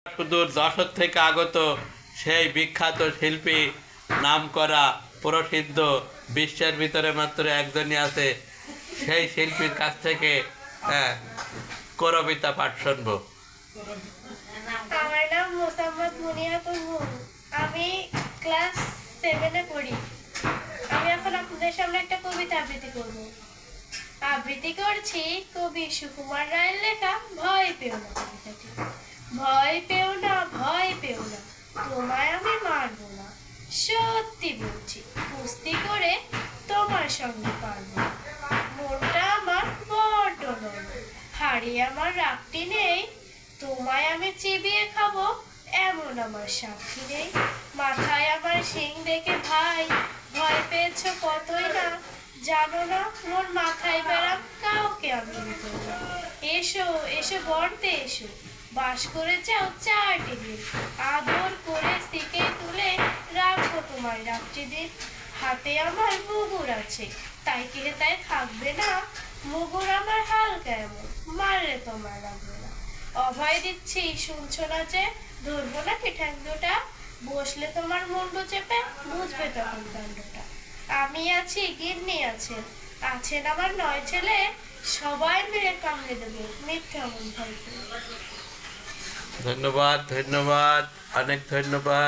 সুদূর যশোর থেকে আগত সেই বিখ্যাত শিল্পী, নামকরা, প্রসিদ্ধ, বিশ্বের ভিতরে মাত্র একজনই আছে, সেই শিল্পীর কাছ থেকে কবিতা পাঠ শুনবো। আমার নাম মোসাম্মদ মুনিয়াতুল নূর। আমি ক্লাস 7-এ পড়ি। আমি এখন আপনাদের সামনে একটা কবিতা আবৃত্তি করব। আবৃত্তি করছি কবি সুকুমার রায়ের লেখা ভয় পেও না কবিতাটি। ভয় পেও না, ভয় পেও না, তোমায় আমি মারবো না। সত্যি বলছি, কুস্তি করে তোমার সঙ্গে পারবো না। মনটা আমার বড্ড নরম, হাড়ে আমার রাগটি নেই। তোমায় আমি চিবিয়ে খাবো এমন আমার সাক্ষী নেই। মাথায় আমার শিং দেখে ভাই ভয় পেয়েছো কতই না। জানো না মোর মাথায় বেড়াম কাউকে আমি নিতে না। এসো এসো গর্তে এসো, বাস করে যাও 4 টেবিল। আদর করে সিকে তুলে রাখবো তোমার রাত্রিদিন। হাতে আমার মুগুর আছে, তাই কি তাই থাকবে না। মুগুর আমার হালকা এমন, মারলে তোমার লাগবে না। অভয় দিচ্ছি শুনছো না যে, ধরবো নাকি ঠ্যাং দুটা। বসলে তোমার মুন্ডু চেপে বুঝবে তখন কাণ্ডটা। আমি আছি, গিন্নি আছে, আছেন আমার 9 ছেলে। সবাই মিলে কামড়ে দেবো মিথ্যে এমন ভয় পেলে। ধন্যবাদ, ধন্যবাদ, অনেক ধন্যবাদ।